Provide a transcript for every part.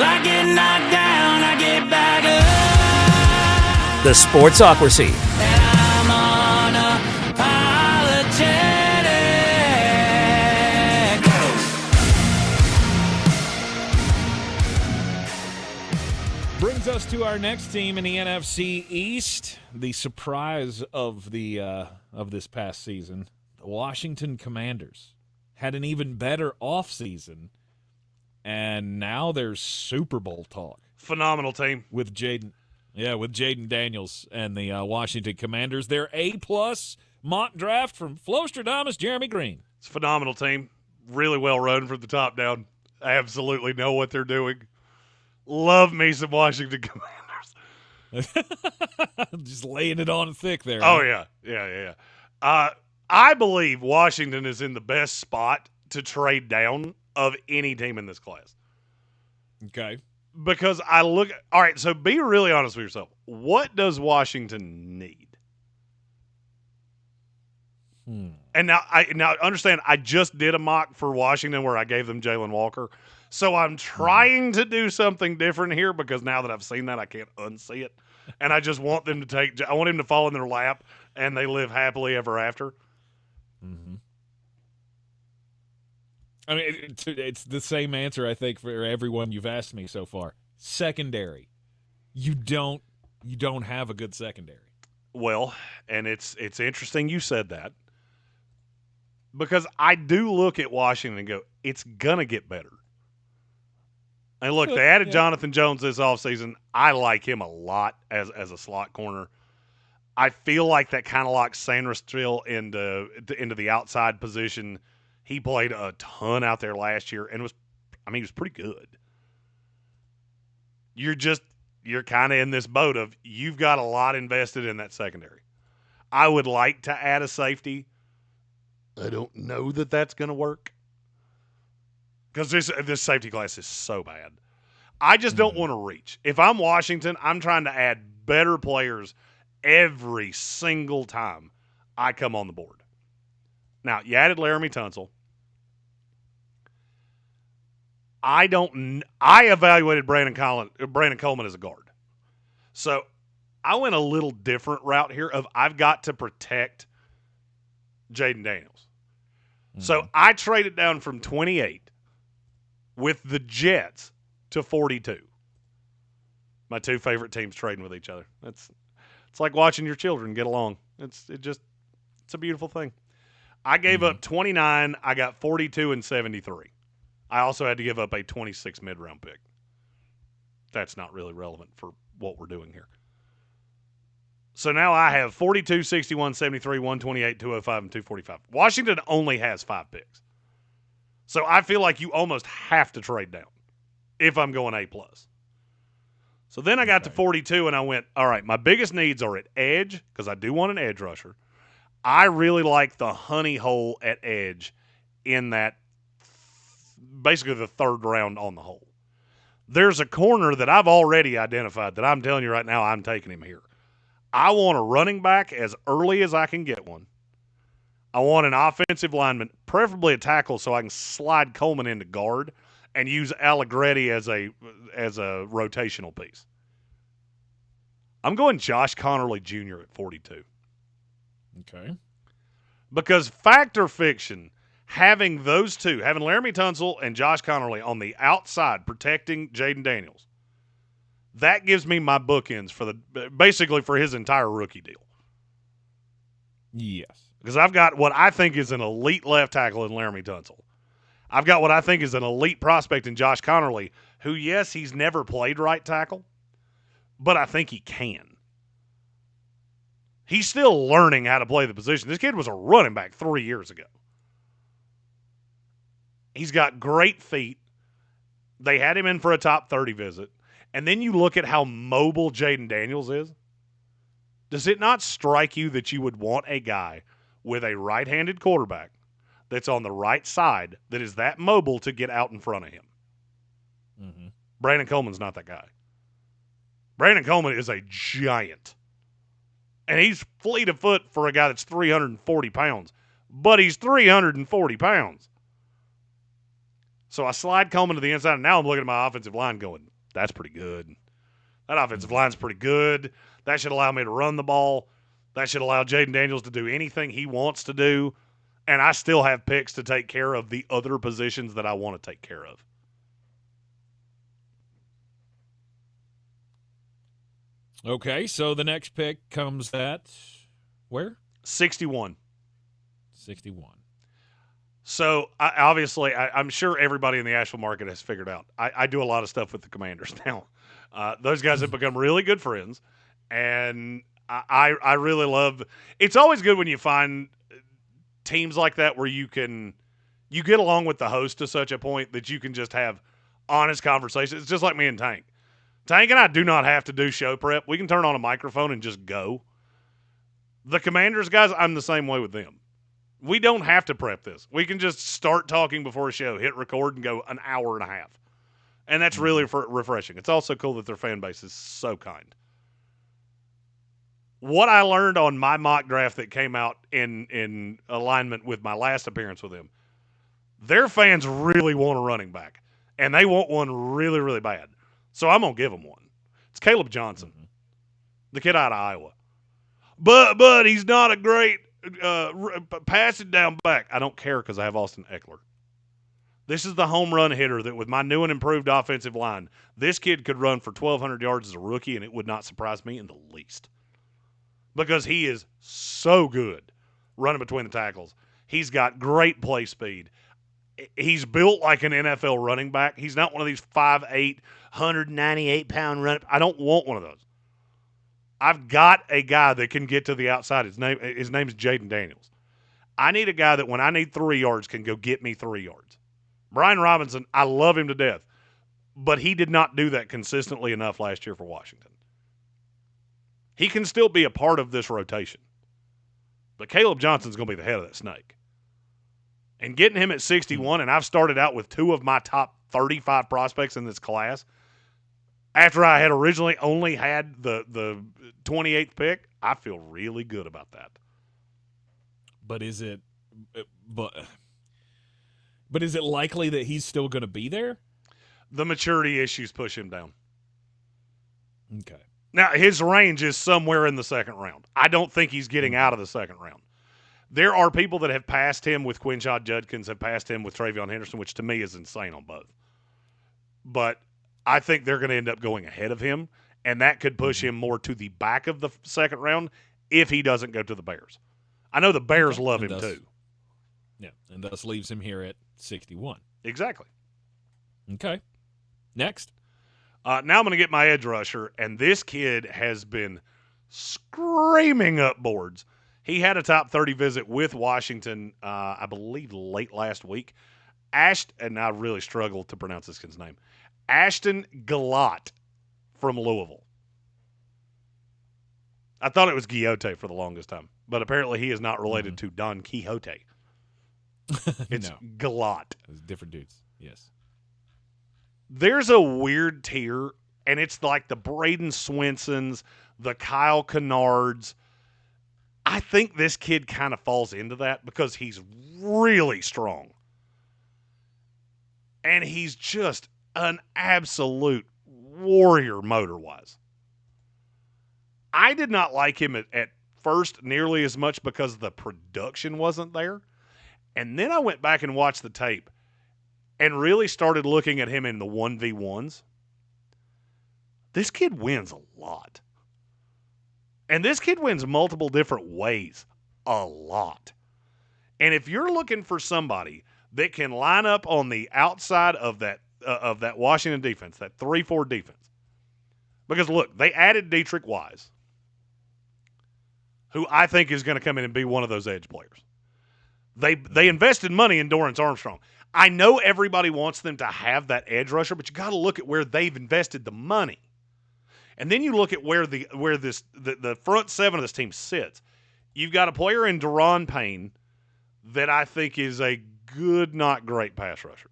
I get knocked down, I get back up. The Sportsocracy. And I'm unapologetic. Brings us to our next team in the NFC East, the surprise of this past season. The Washington Commanders had an even better offseason, and now there's Super Bowl talk. Phenomenal team. With Jaden Daniels and the Washington Commanders. Their A-plus mock draft from Flostradamus, Jeremy Greene. It's a phenomenal team. Really well run from the top down. I absolutely know what they're doing. Love me some Washington Commanders. Just laying it on thick there. Oh, yeah. Yeah. I believe Washington is in the best spot to trade down of any team in this class. Okay. Because all right, so be really honest with yourself. What does Washington need? And now understand, I just did a mock for Washington where I gave them Jalen Walker. So I'm trying to do something different here because now that I've seen that, I can't unsee it. And I just want them to I want him to fall in their lap and they live happily ever after. Mm-hmm. I mean, it's the same answer, I think, for everyone you've asked me so far. Secondary. You don't have a good secondary. Well, and it's interesting you said that because I do look at Washington and go, it's going to get better. And look, they added Jonathan Jones this offseason. I like him a lot as a slot corner. I feel like that kind of locks Sanders still into the outside position. He played a ton out there last year and he was pretty good. You're kind of in this boat of you've got a lot invested in that secondary. I would like to add a safety. I don't know that that's going to work because this safety class is so bad. I just don't want to reach. If I'm Washington, I'm trying to add better players every single time I come on the board. Now, you added Laramie Tunsil. I evaluated Brandon Coleman as a guard. So I went a little different route here of I've got to protect Jaden Daniels. So I traded down from 28 with the Jets to 42. My two favorite teams trading with each other. It's like watching your children get along. It's a beautiful thing. I gave up 29. I got 42 and 73. I also had to give up a 26 mid-round pick. That's not really relevant for what we're doing here. So now I have 42, 61, 73, 128, 205, and 245. Washington only has 5 picks. So I feel like you almost have to trade down if I'm going A+. So then I got to 42 and I went, all right, my biggest needs are at edge because I do want an edge rusher. I really like the honey hole at edge in that basically the third round on the hole. There's a corner that I've already identified that I'm telling you right now I'm taking him here. I want a running back as early as I can get one. I want an offensive lineman, preferably a tackle so I can slide Coleman into guard and use Allegretti as a rotational piece. I'm going Josh Connerly Jr. at 42. Okay. Because fact or fiction, having those two, having Laramie Tunsil and Josh Connerly on the outside protecting Jaden Daniels, that gives me my bookends basically for his entire rookie deal. Yes. Because I've got what I think is an elite left tackle in Laramie Tunsil. I've got what I think is an elite prospect in Josh Connerly, who, yes, he's never played right tackle, but I think he can. He's still learning how to play the position. This kid was a running back 3 years ago. He's got great feet. They had him in for a top 30 visit. And then you look at how mobile Jaden Daniels is. Does it not strike you that you would want a guy with a right-handed quarterback that's on the right side that is that mobile to get out in front of him? Mm-hmm. Brandon Coleman's not that guy. Brandon Coleman is a giant. And he's fleet of foot for a guy that's 340 pounds. But he's 340 pounds. So I slide Coleman to the inside, and now I'm looking at my offensive line going, that's pretty good. That offensive line's pretty good. That should allow me to run the ball. That should allow Jaden Daniels to do anything he wants to do. And I still have picks to take care of the other positions that I want to take care of. Okay, so the next pick comes at where? 61. 61. So, I'm sure everybody in the Asheville market has figured out. I do a lot of stuff with the Commanders now. Those guys have become really good friends, and I really love – it's always good when you find teams like that where you get along with the host to such a point that you can just have honest conversations. It's just like me and Tank. Tank and I do not have to do show prep. We can turn on a microphone and just go. The Commanders guys, I'm the same way with them. We don't have to prep this. We can just start talking before a show, hit record, and go an hour and a half. And that's really refreshing. It's also cool that their fan base is so kind. What I learned on my mock draft that came out in alignment with my last appearance with them, their fans really want a running back, and they want one really, really bad. So I'm going to give them one. It's Kaleb Johnson, the kid out of Iowa. But he's not a great passing down back. I don't care because I have Austin Eckler. This is the home run hitter that with my new and improved offensive line, this kid could run for 1,200 yards as a rookie, and it would not surprise me in the least. Because he is so good running between the tackles. He's got great play speed. He's built like an NFL running back. He's not one of these 5'8", 198-pound run. I don't want one of those. I've got a guy that can get to the outside. His name is Jaden Daniels. I need a guy that when I need 3 yards can go get me 3 yards. Brian Robinson, I love him to death, but he did not do that consistently enough last year for Washington. He can still be a part of this rotation, but Kaleb Johnson's going to be the head of that snake. And getting him at 61, and I've started out with 2 of my top 35 prospects in this class, after I had originally only had the 28th pick, I feel really good about that. But is it likely that he's still going to be there? The maturity issues push him down. Okay. Now, his range is somewhere in the second round. I don't think he's getting out of the second round. There are people that have passed him with Quinshad Judkins, have passed him with Travion Henderson, which to me is insane on both. But I think they're going to end up going ahead of him, and that could push him more to the back of the second round if he doesn't go to the Bears. I know the Bears love him too. Yeah, and thus leaves him here at 61. Exactly. Okay. Next. Now I'm going to get my edge rusher, and this kid has been screaming up boards. He had a top 30 visit with Washington, I believe, late last week. And I really struggle to pronounce this kid's name. Ashton Gallott from Louisville. I thought it was Quixote for the longest time, but apparently he is not related to Don Quixote. It's No. Gallott. Different dudes, yes. There's a weird tier, and it's like the Braden Swensons, the Kyle Kennards. I think this kid kind of falls into that because he's really strong. And he's just an absolute warrior motor-wise. I did not like him at first nearly as much because the production wasn't there. And then I went back and watched the tape and really started looking at him in the 1v1s. This kid wins a lot. And this kid wins multiple different ways a lot. And if you're looking for somebody that can line up on the outside of that Washington defense, that 3-4 defense. Because, look, they added Dietrich Wise, who I think is going to come in and be one of those edge players. They invested money in Dorrance Armstrong. I know everybody wants them to have that edge rusher, but you got to look at where they've invested the money. And then you look at where the front seven of this team sits. You've got a player in Deron Payne that I think is a good, not great pass rusher.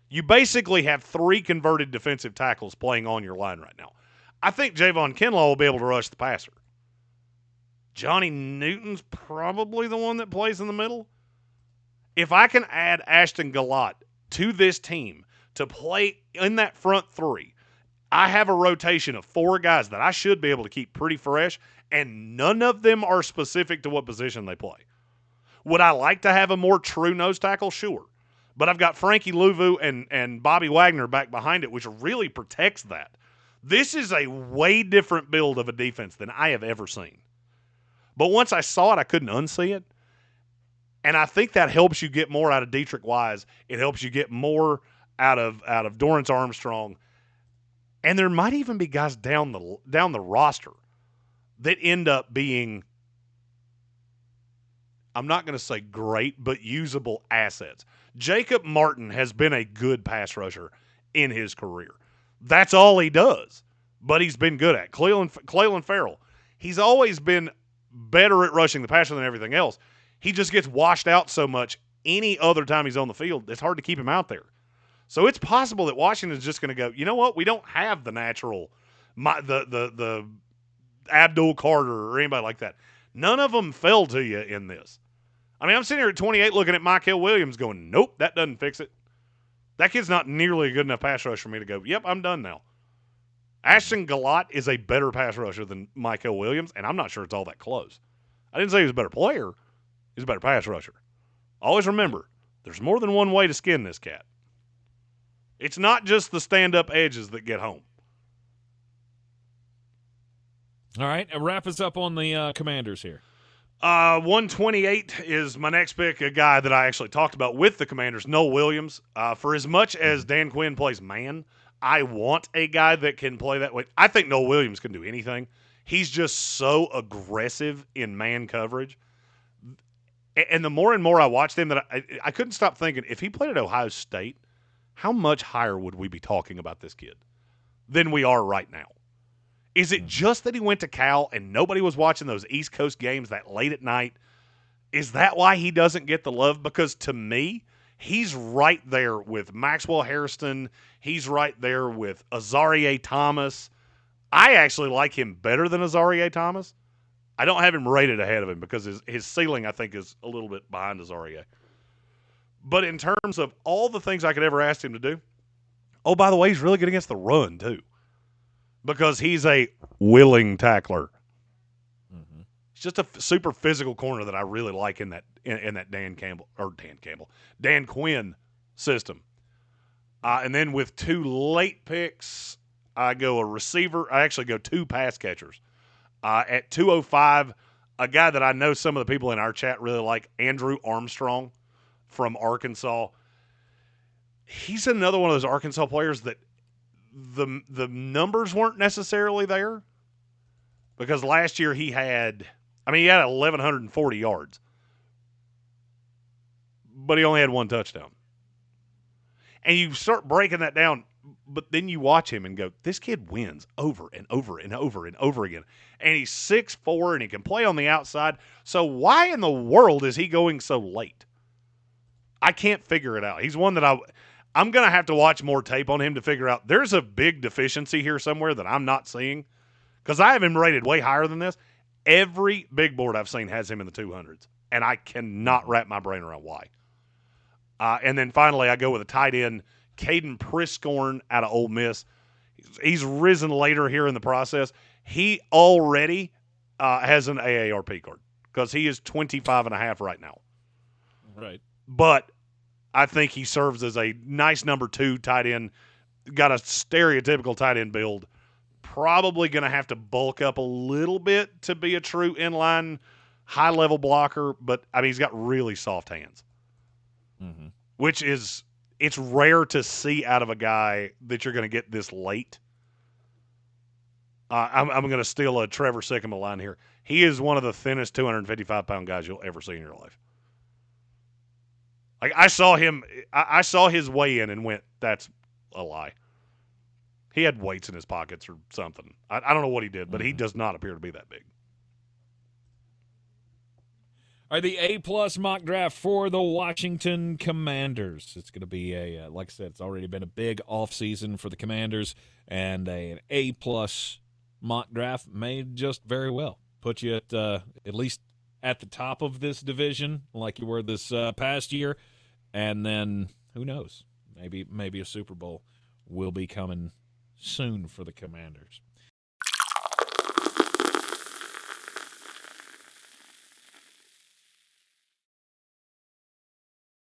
You basically have 3 converted defensive tackles playing on your line right now. I think Javon Kinlaw will be able to rush the passer. Johnny Newton's probably the one that plays in the middle. If I can add Ashton Gallott to this team to play in that front three, I have a rotation of 4 guys that I should be able to keep pretty fresh, and none of them are specific to what position they play. Would I like to have a more true nose tackle? Sure. But I've got Frankie Louvu and Bobby Wagner back behind it, which really protects that. This is a way different build of a defense than I have ever seen. But once I saw it, I couldn't unsee it. And I think that helps you get more out of Dietrich Wise. It helps you get more out of Dorrance Armstrong. And there might even be guys down the roster that end up being, I'm not going to say great, but usable assets. Jacob Martin has been a good pass rusher in his career. That's all he does, but he's been good at. Cleveland Farrell, he's always been better at rushing the passer than everything else. He just gets washed out so much any other time he's on the field, it's hard to keep him out there. So it's possible that Washington's just going to go, you know what, we don't have the natural, the Abdul Carter or anybody like that. None of them fell to you in this. I mean, I'm sitting here at 28 looking at Mykel Williams going, nope, that doesn't fix it. That kid's not nearly a good enough pass rush for me to go, yep, I'm done now. Ashton Gallott is a better pass rusher than Mykel Williams, and I'm not sure it's all that close. I didn't say he was a better player. He's a better pass rusher. Always remember, there's more than one way to skin this cat. It's not just the stand-up edges that get home. All right, wrap us up on the Commanders here. 128 is my next pick, a guy that I actually talked about with the Commanders, Noel Williams. For as much as Dan Quinn plays man, I want a guy that can play that way. I think Noel Williams can do anything. He's just so aggressive in man coverage. And the more and more I watch them, that I couldn't stop thinking, if he played at Ohio State, how much higher would we be talking about this kid than we are right now? Is it just that he went to Cal and nobody was watching those East Coast games that late at night? Is that why he doesn't get the love? Because to me, he's right there with Maxwell Hairston. He's right there with Azareye'h Thomas. I actually like him better than Azareye'h Thomas. I don't have him rated ahead of him because his ceiling, I think, is a little bit behind Azareye'h. But in terms of all the things I could ever ask him to do, oh, by the way, he's really good against the run, too. Because he's a willing tackler. Mm-hmm. He's just a super physical corner that I really like in that Dan Quinn system. And then with 2 late picks, I go a receiver. I actually go 2 pass catchers. At 205, a guy that I know some of the people in our chat really like, Andrew Armstrong from Arkansas. He's another one of those Arkansas players that the numbers weren't necessarily there, because last year he had 1,140 yards, but he only had 1 touchdown. And you start breaking that down, but then you watch him and go, this kid wins over and over and over and over again. And he's 6'4", and he can play on the outside. So why in the world is he going so late? I can't figure it out. He's one that I'm going to have to watch more tape on him to figure out there's a big deficiency here somewhere that I'm not seeing, because I have him rated way higher than this. Every big board I've seen has him in the 200s, and I cannot wrap my brain around why. And then finally, I go with a tight end, Caden Priscorn out of Ole Miss. He's risen later here in the process. He already has an AARP card because he is 25.5 right now. Right. But I think he serves as a nice number 2 tight end. Got a stereotypical tight end build. Probably going to have to bulk up a little bit to be a true inline high-level blocker, but he's got really soft hands, which is it's rare to see out of a guy that you're going to get this late. I'm going to steal a Trevor Sikkema line here. He is one of the thinnest 255-pound guys you'll ever see in your life. Like, I saw his weigh in and went, that's a lie. He had weights in his pockets or something. I don't know what he did, but he does not appear to be that big. All right, the A-plus mock draft for the Washington Commanders. It's going to be like I said, it's already been a big offseason for the Commanders, and an A-plus mock draft may just very well put you at least at the top of this division like you were this past year, and then who knows? Maybe a Super Bowl will be coming soon for the Commanders.